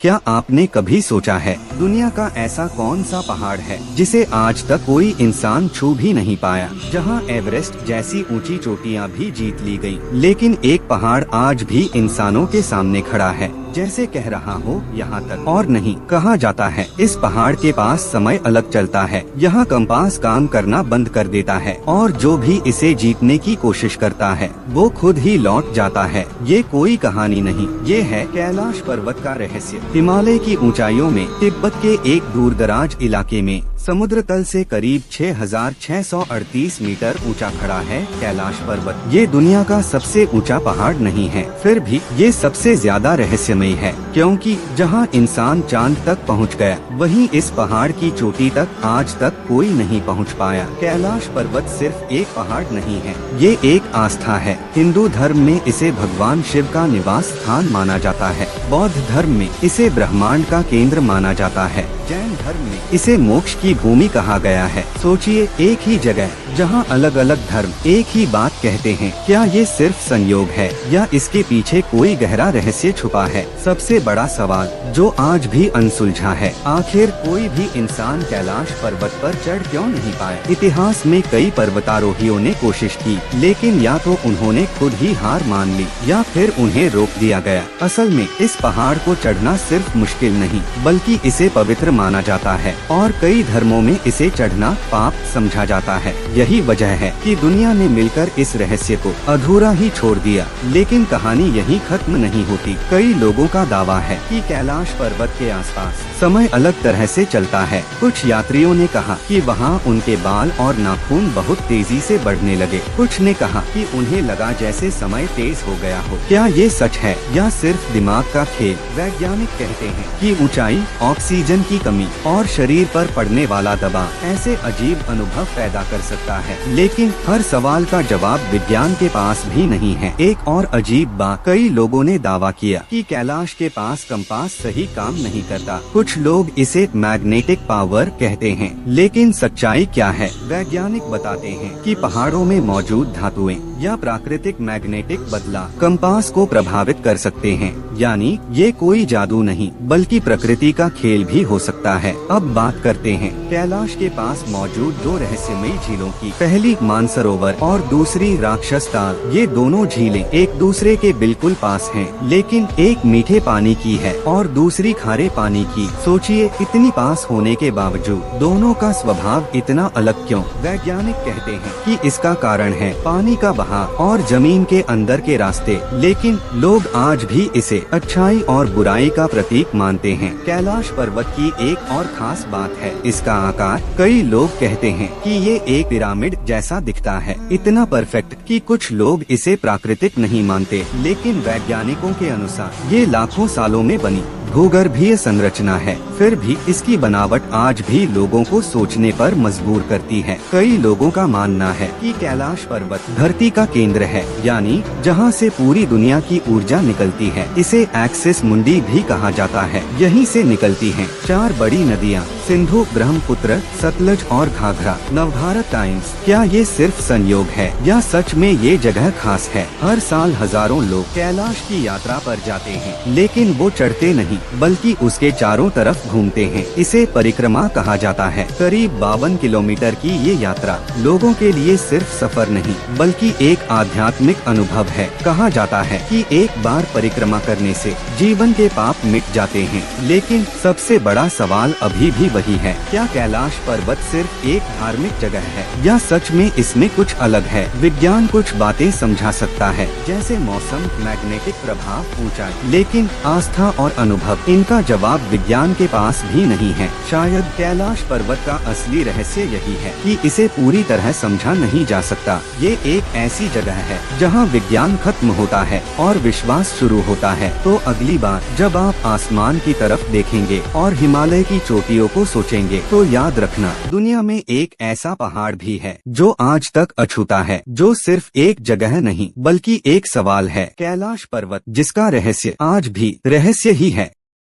क्या आपने कभी सोचा है दुनिया का ऐसा कौन सा पहाड़ है जिसे आज तक कोई इंसान छू भी नहीं पाया, जहां एवरेस्ट जैसी ऊंची चोटियां भी जीत ली गईं, लेकिन एक पहाड़ आज भी इंसानों के सामने खड़ा है, जैसे कह रहा हो यहाँ तक और नहीं। कहा जाता है इस पहाड़ के पास समय अलग चलता है, यहाँ कंपास काम करना बंद कर देता है और जो भी इसे जीतने की कोशिश करता है वो खुद ही लौट जाता है। ये कोई कहानी नहीं, ये है कैलाश पर्वत का रहस्य। हिमालय की ऊंचाइयों में तिब्बत के एक दूरदराज इलाके में समुद्र तल से करीब 6,638 मीटर ऊंचा खड़ा है कैलाश पर्वत। ये दुनिया का सबसे ऊंचा पहाड़ नहीं है, फिर भी ये सबसे ज्यादा रहस्यमयी है, क्योंकि जहां इंसान चांद तक पहुंच गया, वहीं इस पहाड़ की चोटी तक आज तक कोई नहीं पहुंच पाया। कैलाश पर्वत सिर्फ एक पहाड़ नहीं है, ये एक आस्था है। हिंदू धर्म में इसे भगवान शिव का निवास स्थान माना जाता है, बौद्ध धर्म में इसे ब्रह्मांड का केंद्र माना जाता है, जैन धर्म में इसे मोक्ष की भूमि कहा गया है। सोचिए, एक ही जगह जहां अलग अलग धर्म एक ही बात कहते हैं, क्या ये सिर्फ संयोग है या इसके पीछे कोई गहरा रहस्य छुपा है? सबसे बड़ा सवाल जो आज भी अनसुलझा है, आखिर कोई भी इंसान कैलाश पर्वत पर चढ़ क्यों नहीं पाया? इतिहास में कई पर्वतारोहियों ने कोशिश की, लेकिन या तो उन्होंने खुद ही हार मान ली या फिर उन्हें रोक दिया गया। असल में इस पहाड़ को चढ़ना सिर्फ मुश्किल नहीं, बल्कि इसे पवित्र माना जाता है और कई धर्मों में इसे चढ़ना पाप समझा जाता है। यही वजह है कि दुनिया ने मिलकर इस रहस्य को अधूरा ही छोड़ दिया। लेकिन कहानी यहीं खत्म नहीं होती। कई लोगों का दावा है कि कैलाश पर्वत के आसपास समय अलग तरह से चलता है। कुछ यात्रियों ने कहा कि वहाँ उनके बाल और नाखून बहुत तेजी से बढ़ने लगे। कुछ ने कहा कि उन्हें लगा जैसे समय तेज हो गया हो। क्या ये सच है या सिर्फ दिमाग का खेल? वैज्ञानिक कहते हैं कि ऊंचाई, ऑक्सीजन की कमी और शरीर पर पड़ने वाला दबाव ऐसे अजीब अनुभव पैदा कर सकता है, लेकिन हर सवाल का जवाब विज्ञान के पास भी नहीं है। एक और अजीब बात, कई लोगों ने दावा किया कि कैलाश के पास कंपास सही काम नहीं करता। कुछ लोग इसे मैग्नेटिक पावर कहते हैं, लेकिन सच्चाई क्या है? वैज्ञानिक बताते हैं कि पहाड़ों में मौजूद धातुएं या प्राकृतिक मैग्नेटिक बदलाव कंपास को प्रभावित कर सकते हैं। यानी ये कोई जादू नहीं, बल्कि प्रकृति का खेल भी हो सकता है। अब बात करते हैं कैलाश के पास मौजूद दो रहस्यमयी झीलों की। पहली मानसरोवर और दूसरी राक्षस ताल। ये दोनों झीलें एक दूसरे के बिल्कुल पास हैं, लेकिन एक मीठे पानी की है और दूसरी खारे पानी की। सोचिए, इतनी पास होने के बावजूद दोनों का स्वभाव इतना अलग क्यों? वैज्ञानिक कहते हैं कि इसका कारण है पानी का बहाव और जमीन के अंदर के रास्ते। लेकिन लोग आज भी इसे अच्छाई और बुराई का प्रतीक मानते हैं। कैलाश पर्वत की एक और खास बात है इसका आकार। कई लोग कहते हैं कि ये एक पिरामिड जैसा दिखता है, इतना परफेक्ट कि कुछ लोग इसे प्राकृतिक नहीं मानते। लेकिन वैज्ञानिकों के अनुसार ये लाखों सालों में बनी भूगर्भीय संरचना है, फिर भी इसकी बनावट आज भी लोगों को सोचने पर मजबूर करती है। कई लोगों का मानना है कि कैलाश पर्वत धरती का केंद्र है, यानी जहां से पूरी दुनिया की ऊर्जा निकलती है। इसे एक्सिस मुंडी भी कहा जाता है। यहीं से निकलती हैं 4 बड़ी नदियां, सिंधु, ब्रह्मपुत्र, सतलज और घाघरा। नवभारत टाइम्स, क्या ये सिर्फ संयोग है या सच में ये जगह खास है? हर साल हजारों लोग कैलाश की यात्रा पर जाते हैं, लेकिन वो चढ़ते नहीं, बल्कि उसके चारों तरफ घूमते हैं। इसे परिक्रमा कहा जाता है। करीब 52 किलोमीटर की ये यात्रा लोगों के लिए सिर्फ सफर नहीं, बल्कि एक आध्यात्मिक अनुभव है। कहा जाता है कि एक बार परिक्रमा करने से जीवन के पाप मिट जाते हैं। लेकिन सबसे बड़ा सवाल अभी भी वही है, क्या कैलाश पर्वत सिर्फ एक धार्मिक जगह है या सच में इसमें कुछ अलग है? विज्ञान कुछ बातें समझा सकता है, जैसे मौसम, मैग्नेटिक प्रभाव, ऊंचाई, लेकिन आस्था और अनुभव, इनका जवाब विज्ञान के पास भी नहीं है। शायद कैलाश पर्वत का असली रहस्य यही है कि इसे पूरी तरह समझा नहीं जा सकता। ये एक ऐसी जगह है जहां विज्ञान खत्म होता है और विश्वास शुरू होता है। तो अगली बार जब आप आसमान की तरफ देखेंगे और हिमालय की चोटियों को सोचेंगे, तो याद रखना, दुनिया में एक ऐसा पहाड़ भी है जो आज तक अछूता है, जो सिर्फ एक जगह नहीं बल्कि एक सवाल है। कैलाश पर्वत, जिसका रहस्य आज भी रहस्य ही है।